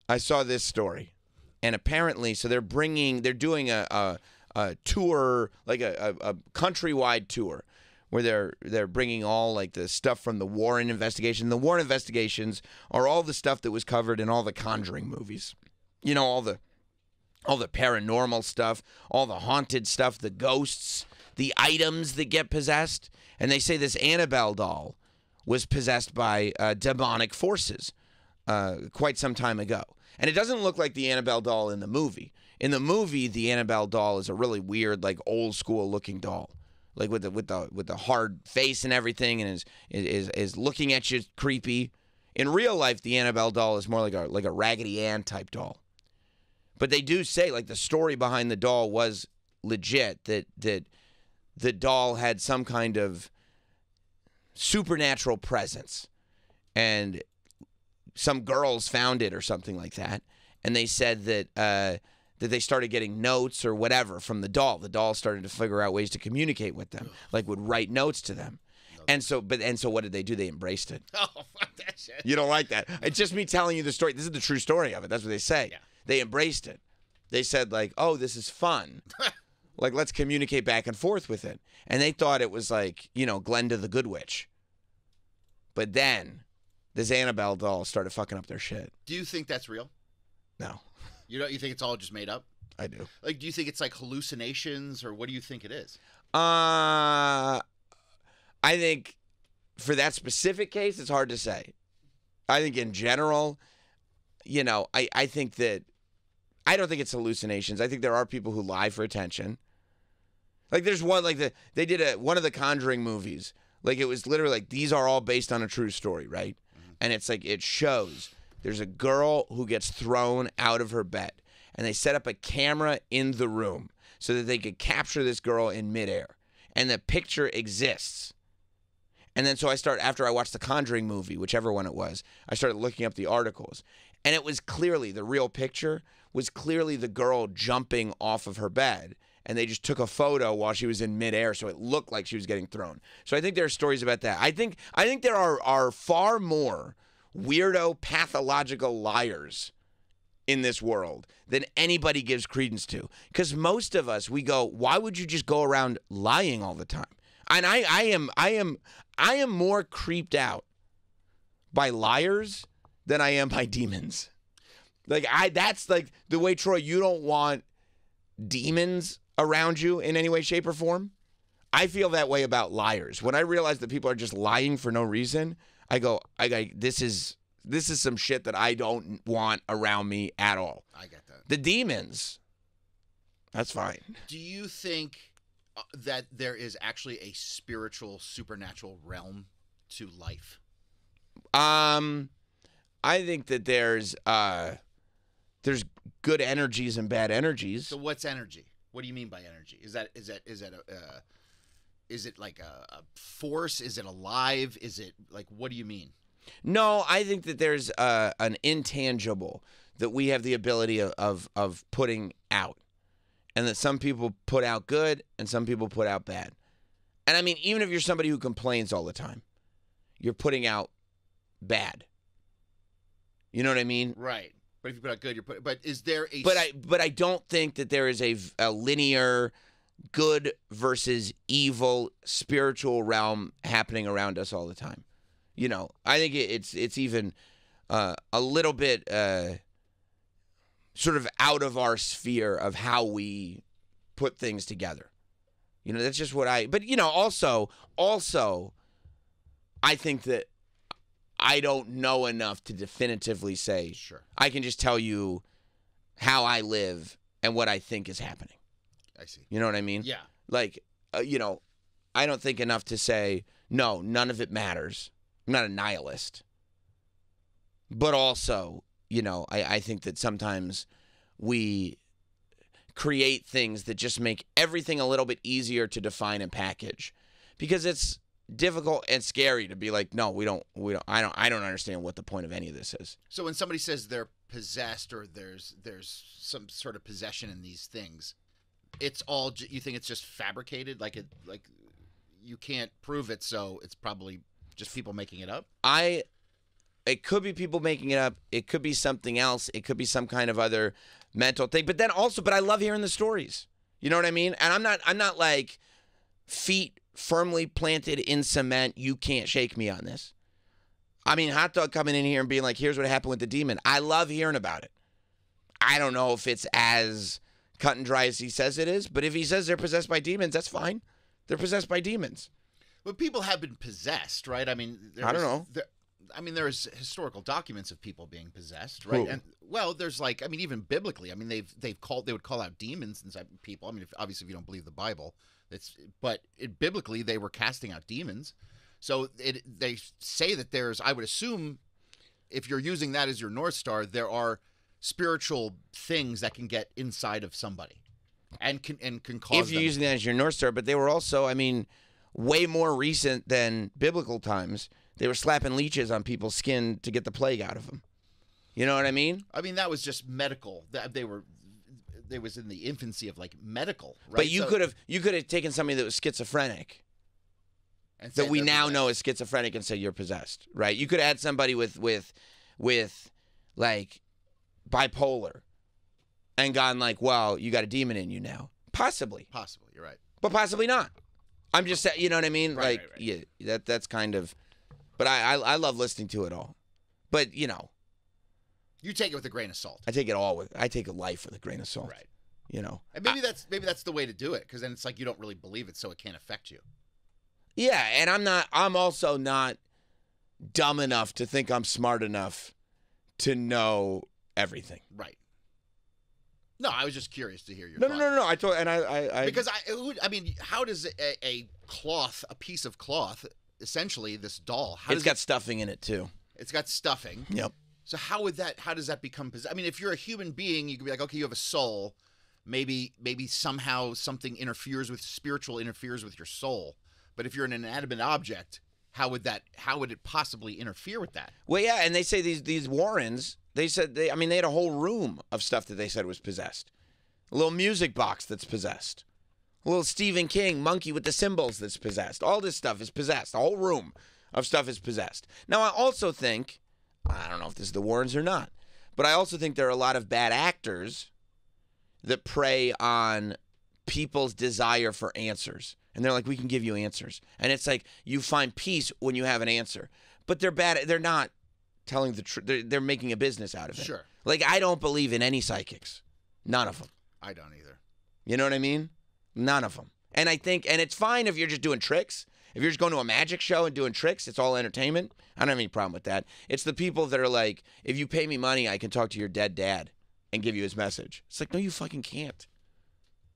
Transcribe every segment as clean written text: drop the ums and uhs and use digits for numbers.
I saw this story, and apparently, so they're doing a tour, like a countrywide tour, where they're bringing all like the stuff from the Warren investigation. The Warren investigations are all the stuff that was covered in all the Conjuring movies. You know, all the paranormal stuff, all the haunted stuff, the ghosts, the items that get possessed. And they say this Annabelle doll was possessed by demonic forces quite some time ago. And it doesn't look like the Annabelle doll in the movie. In the movie, the Annabelle doll is a really weird, like old school looking doll, like with the hard face and everything, and is looking at you creepy. In real life, the Annabelle doll is more like a Raggedy Ann type doll. But they do say, like, the story behind the doll was legit, that the doll had some kind of supernatural presence, and some girls found it or something like that, and they said that they started getting notes or whatever from the doll. The doll started to figure out ways to communicate with them, like would write notes to them. And so what did they do? They embraced it. Oh, fuck that shit. You don't like that. It's just me telling you the story. This is the true story of it. That's what they say. Yeah. They embraced it. They said, like, oh, this is fun. Like, let's communicate back and forth with it. And they thought it was like, Glenda the Good Witch. But then this Annabelle doll started fucking up their shit. Do you think that's real? No. You think it's all just made up? I do. Like, do you think it's like hallucinations, or what do you think it is? I think for that specific case, it's hard to say. I think in general, I think that I don't think it's hallucinations. I think there are people who lie for attention. Like there's one, like they did one of the Conjuring movies. Like it was literally like, these are all based on a true story, right? Mm-hmm. And it's like, it shows there's a girl who gets thrown out of her bed, and they set up a camera in the room so that they could capture this girl in midair, and the picture exists. And then so after I watched the Conjuring movie, whichever one it was, I started looking up the articles, and it was clearly, the real picture was clearly the girl jumping off of her bed, and they just took a photo while she was in midair, so it looked like she was getting thrown. So I think there are stories about that. I think there are far more weirdo, pathological liars in this world than anybody gives credence to. Because most of us, we go, why would you just go around lying all the time? And I am more creeped out by liars than I am by demons. Like that's like the way, Troy, you don't want demons around you in any way, shape, or form. I feel that way about liars. When I realize that people are just lying for no reason, I go, this is some shit that I don't want around me at all. I get that. The demons, that's fine. Do you think that there is actually a spiritual, supernatural realm to life? I think that there's good energies and bad energies. So what's energy? What do you mean by energy? Is it like a force? Is it alive? Is it like, what do you mean? No, I think that there's an intangible that we have the ability of putting out, and that some people put out good and some people put out bad. And I mean, even if you're somebody who complains all the time, you're putting out bad. You know what I mean? Right. But if you put out good, you're putting. But is there a? But I don't think that there is a linear good versus evil spiritual realm happening around us all the time. I think it's even a little bit sort of out of our sphere of how we put things together. That's just what I. But also, I think that I don't know enough to definitively say. Sure. I can just tell you how I live and what I think is happening. I see. You know what I mean? Yeah. Like, I don't think enough to say, no, none of it matters. I'm not a nihilist. But also, I think that sometimes we create things that just make everything a little bit easier to define and package. Because it's difficult and scary to be like, no, I don't understand what the point of any of this is. So when somebody says they're possessed, or there's some sort of possession in these things, it's all, you think it's just fabricated, like you can't prove it, so it's probably just people making it up? I it could be people making it up. It could be something else. It could be some kind of other mental thing. But then also, but I love hearing the stories. You know what I mean? And I'm not like feet firmly planted in cement. You can't shake me on this. I mean, Hot Dog coming in here and being like, here's what happened with the demon. I love hearing about it. I don't know if it's as cut and dry as he says it is, but if he says they're possessed by demons, that's fine. They're possessed by demons. But people have been possessed, right? I mean, I don't know. There's historical documents of people being possessed, right? Who? And well, there's like, I mean, even biblically, I mean, they would call out demons inside people. I mean, obviously, if you don't believe the Bible, biblically they were casting out demons. So they say that there's, I would assume, if you're using that as your North Star, there are spiritual things that can get inside of somebody, and can cause. If you're using that as your North Star, but they were also, I mean, way more recent than biblical times. They were slapping leeches on people's skin to get the plague out of them. You know what I mean? I mean, that was just medical. They was in the infancy of like medical, right? But you could have taken somebody that was schizophrenic, and that we now know is schizophrenic, and say you're possessed, right? You could have had somebody with like bipolar, and gone like, well, you got a demon in you now. Possibly, you're right, but possibly not. I'm just saying, you know what I mean? Right, like, right. Yeah, that's kind of. But I love listening to it all. But, you know. You take it with a grain of salt. I take life with a grain of salt. Right. You know. And maybe that's the way to do it, because then it's like you don't really believe it, so it can't affect you. Yeah, and I'm also not dumb enough to think I'm smart enough to know everything. Right. No, I was just curious to hear your No. thoughts. Because I mean, how does a piece of cloth, essentially this doll, it's got stuffing in it too. It's got stuffing. Yep. So how does that become possessed? I mean, if you're a human being, you could be like, okay, you have a soul. Maybe somehow something spiritual interferes with your soul. But if you're an inanimate object, how would it possibly interfere with that? Well, yeah, and they say these Warrens, they said they had a whole room of stuff that they said was possessed. A little music box that's possessed. A little Stephen King monkey with the cymbals that's possessed. All this stuff is possessed. A whole room of stuff is possessed. Now, I also think, I don't know if this is the Warrens or not, but I also think there are a lot of bad actors that prey on people's desire for answers. And they're like, we can give you answers. And it's like, you find peace when you have an answer. But they're bad. They're not telling the truth. They're making a business out of it. Sure. Like, I don't believe in any psychics. None of them. I don't either. You know what I mean? None of them. And I think, and it's fine if you're just doing tricks. If you're just going to a magic show and doing tricks, it's all entertainment. I don't have any problem with that. It's the people that are like, if you pay me money, I can talk to your dead dad and give you his message. It's like, no, you fucking can't.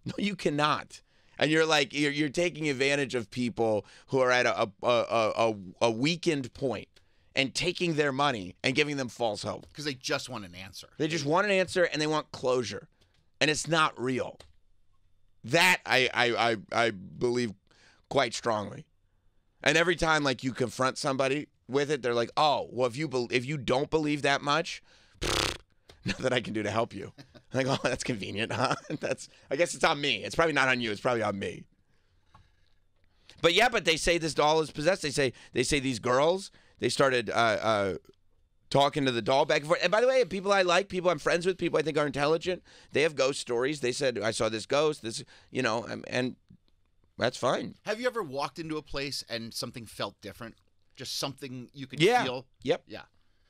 No, you cannot. And you're like, you're taking advantage of people who are at a weakened point and taking their money and giving them false hope. Because they just want an answer. They just want an answer and they want closure. And it's not real. That I believe quite strongly. And every time like you confront somebody with it, they're like, "Oh, well, if you don't believe that much, nothing I can do to help you." I'm like, "Oh, that's convenient, huh?" I guess it's on me. It's probably not on you. It's probably on me. But yeah, they say this doll is possessed. They say these girls, they started talking to the doll back and forth. And by the way, people I like, people I'm friends with, people I think are intelligent, they have ghost stories. They said, I saw this ghost, and that's fine. Have you ever walked into a place and something felt different? Just something you could Yeah. feel? Yep. Yeah.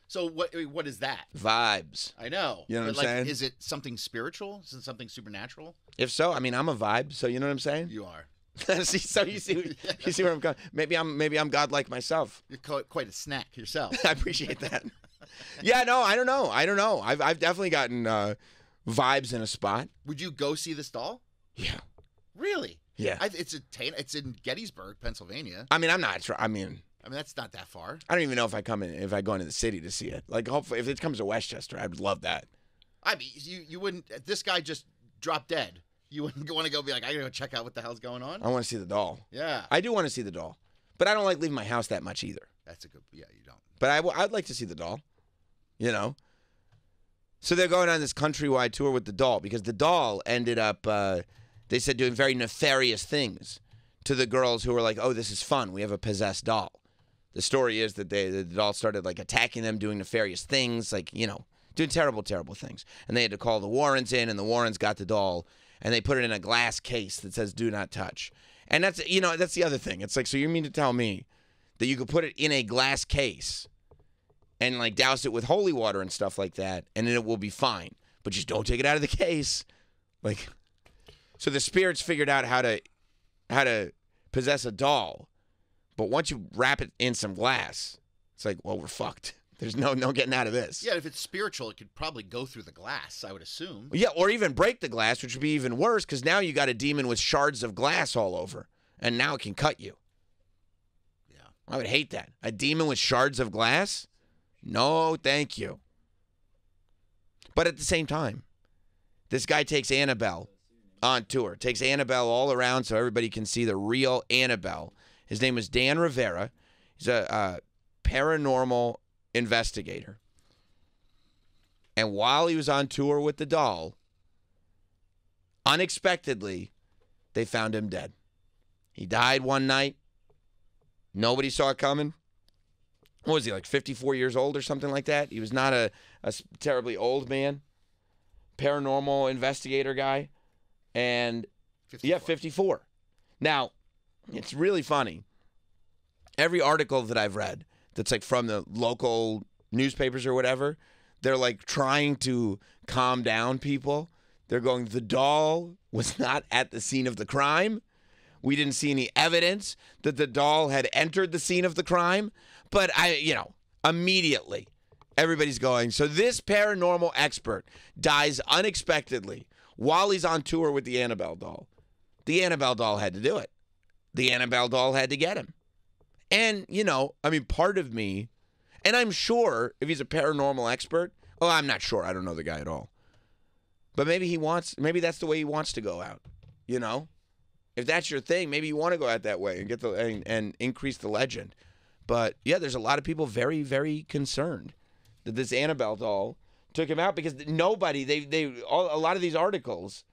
So what is that? Vibes. I know. You know what But I'm saying? Is it something spiritual? Is it something supernatural? If so, I mean, I'm a vibe, so you know what I'm saying? You are. So you see where I'm going. Maybe I'm godlike myself. You're quite a snack yourself. I appreciate that. Yeah, no, I don't know. I've definitely gotten vibes in a spot. Would you go see this doll? Yeah. Really? Yeah. It's in Gettysburg, Pennsylvania. I mean, I'm not sure. I mean, that's not that far. I don't even know if I go into the city to see it. Like, hopefully, if it comes to Westchester, I'd love that. I mean, you wouldn't. This guy just dropped dead. You wouldn't want to go be like, I gotta go check out what the hell's going on. I want to see the doll. Yeah. I do want to see the doll, but I don't like leaving my house that much either. That's a good. Yeah, you don't. But I'd like to see the doll. You know. So they're going on this countrywide tour with the doll because the doll ended up, they said, doing very nefarious things to the girls who were like, "Oh, this is fun. We have a possessed doll." The story is that the doll started like attacking them, doing nefarious things, like, doing terrible, terrible things. And they had to call the Warrens in, and the Warrens got the doll, and they put it in a glass case that says "Do not touch." And that's the other thing. It's like, so you mean to tell me that you could put it in a glass case and like douse it with holy water and stuff like that, and then it will be fine, but just don't take it out of the case, like. So the spirits figured out how to possess a doll, but once you wrap it in some glass, it's like, well, we're fucked. There's no getting out of this. Yeah, if it's spiritual, it could probably go through the glass, I would assume. Yeah, or even break the glass, which would be even worse, because now you got a demon with shards of glass all over, and now it can cut you. Yeah. I would hate that. A demon with shards of glass? No, thank you. But at the same time, this guy takes Annabelle on tour, takes Annabelle all around so everybody can see the real Annabelle. His name was Dan Rivera. He's a paranormal investigator. And while he was on tour with the doll, unexpectedly, they found him dead. He died one night. Nobody saw it coming. What was he, like 54 years old or something like that? He was not a terribly old man. Paranormal investigator guy. And 54. Yeah, 54. Now, it's really funny. Every article that I've read that's like from the local newspapers or whatever, they're like trying to calm down people. They're going, the doll was not at the scene of the crime. We didn't see any evidence that the doll had entered the scene of the crime. But immediately everybody's going, so this paranormal expert dies unexpectedly while he's on tour with the Annabelle doll. The Annabelle doll had to do it. The Annabelle doll had to get him. And, part of me, and I'm sure if he's a paranormal expert, well, I'm not sure. I don't know the guy at all. But maybe that's the way he wants to go out, If that's your thing, maybe you want to go out that way and get and increase the legend. But yeah, there's a lot of people very, very concerned that this Annabelle doll took him out because nobody, a lot of these articles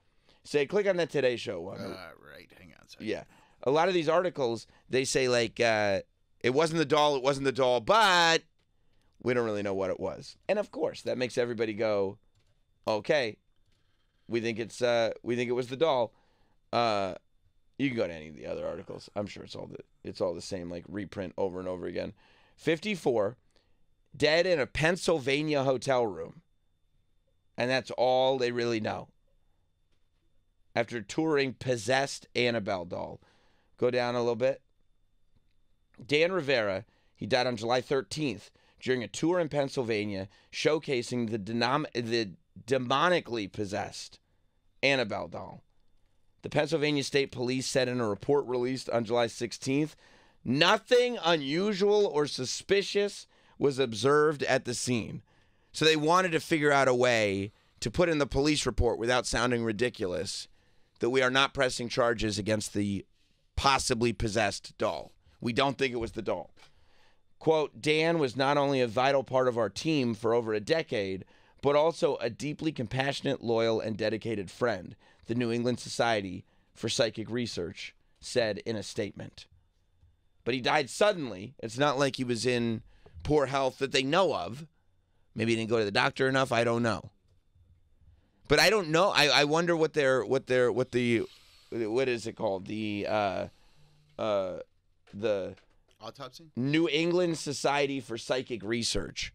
say, click on that Today Show one. Right, hang on a second. Yeah. A lot of these articles, they say like, it wasn't the doll, but we don't really know what it was. And of course, that makes everybody go, okay, we think it was the doll. You can go to any of the other articles. I'm sure it's all the same, like reprint over and over again. 54, dead in a Pennsylvania hotel room. And that's all they really know. After touring possessed Annabelle doll. Go down a little bit. Dan Rivera, he died on July 13th during a tour in Pennsylvania showcasing the demonically possessed Annabelle doll. The Pennsylvania State Police said in a report released on July 16th, nothing unusual or suspicious was observed at the scene. So they wanted to figure out a way to put in the police report without sounding ridiculous that we are not pressing charges against the possibly possessed doll. We don't think it was the doll. Quote, Dan was not only a vital part of our team for over a decade, but also a deeply compassionate, loyal, and dedicated friend, the New England Society for Psychic Research said in a statement. But he died suddenly. It's not like he was in poor health that they know of. Maybe he didn't go to the doctor enough. I don't know. But I don't know. I wonder what is it called? The autopsy? New England Society for Psychic Research.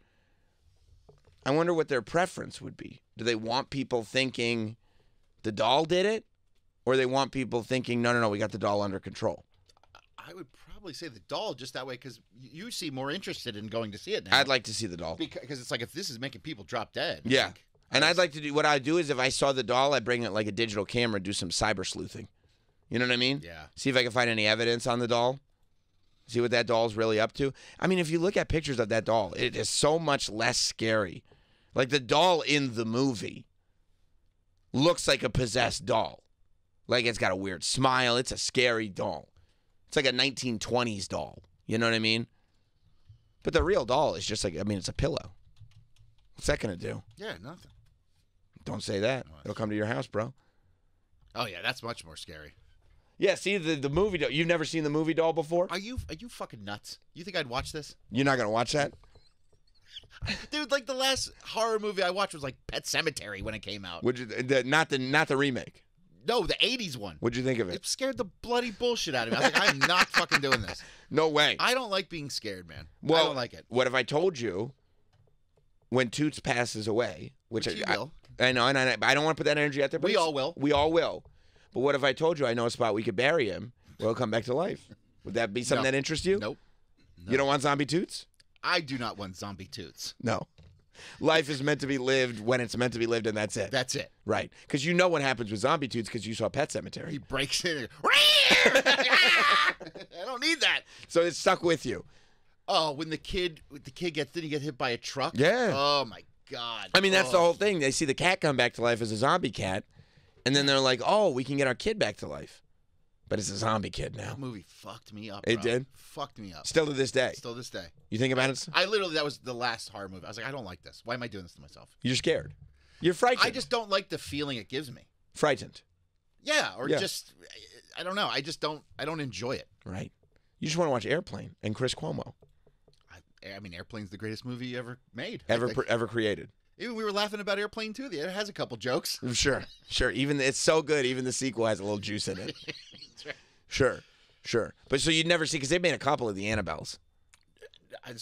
I wonder what their preference would be. Do they want people thinking the doll did it? Or they want people thinking, no, we got the doll under control? I would probably say the doll just that way because you seem more interested in going to see it now. I'd like to see the doll. Because it's like if this is making people drop dead. Yeah. And I'd like to do, what I'd do is if I saw the doll, I'd bring it like a digital camera and do some cyber sleuthing. You know what I mean? Yeah. See if I can find any evidence on the doll. See what that doll's really up to. I mean, if you look at pictures of that doll, it is so much less scary. Like the doll in the movie looks like a possessed doll. Like it's got a weird smile. It's a scary doll. It's like a 1920s doll. You know what I mean? But the real doll is just like, it's a pillow. What's that going to do? Yeah, nothing. Don't say that. It'll come to your house, bro. Oh, yeah, that's much more scary. Yeah, see the movie doll. You've never seen the movie doll before? Are you fucking nuts? You think I'd watch this? You're not gonna watch that? Dude, like the last horror movie I watched was like Pet Sematary when it came out. Would you not the remake? No, the 80s one. What'd you think of it? It scared the bloody bullshit out of me. I was like, I'm not fucking doing this. No way. I don't like being scared, man. Well, I don't like it. What if I told you when Toots passes away, which you will. I know, and I don't want to put that energy out there. But We all will. We all will. But what if I told you I know a spot we could bury him where he'll come back to life? Would that be something that interests you? Nope. You don't want zombie Toots? I do not want zombie Toots. No. Life is meant to be lived when it's meant to be lived, and that's it. That's it. Right. Because you know what happens with zombie Toots because you saw Pet Sematary. He breaks in and I don't need that. So it stuck with you. Oh, when the kid gets did he get hit by a truck? Yeah. Oh my God. I mean, that's the whole thing. They see the cat come back to life as a zombie cat, and then they're like, oh, we can get our kid back to life. But it's a zombie kid now. That movie fucked me up. It bro. did? Fucked me up. Still to this day. Still this day. You think about it? That was the last horror movie. I was like, I don't like this. Why am I doing this to myself? You're scared. You're frightened. I just don't like the feeling it gives me. Frightened. Yeah, or just, I don't know. I don't enjoy it. Right. You just want to watch Airplane and Chris Cuomo. I mean, Airplane's the greatest movie ever made. Ever created. Even we were laughing about Airplane too. It has a couple jokes. Sure. Even it's so good. Even the sequel has a little juice in it. That's right. Sure. But so you'd never see because they've made a couple of the Annabelles.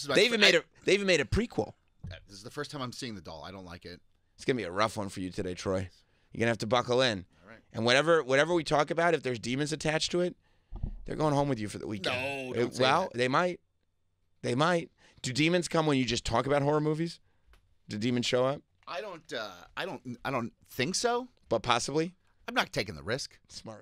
They even made a prequel. This is the first time I'm seeing the doll. I don't like it. It's gonna be a rough one for you today, Troy. You're gonna have to buckle in. All right. And whatever we talk about, if there's demons attached to it, they're going home with you for the weekend. No, don't say that. They might. They might. Do demons come when you just talk about horror movies? Do demons show up? I don't think so. But possibly. I'm not taking the risk. Smart.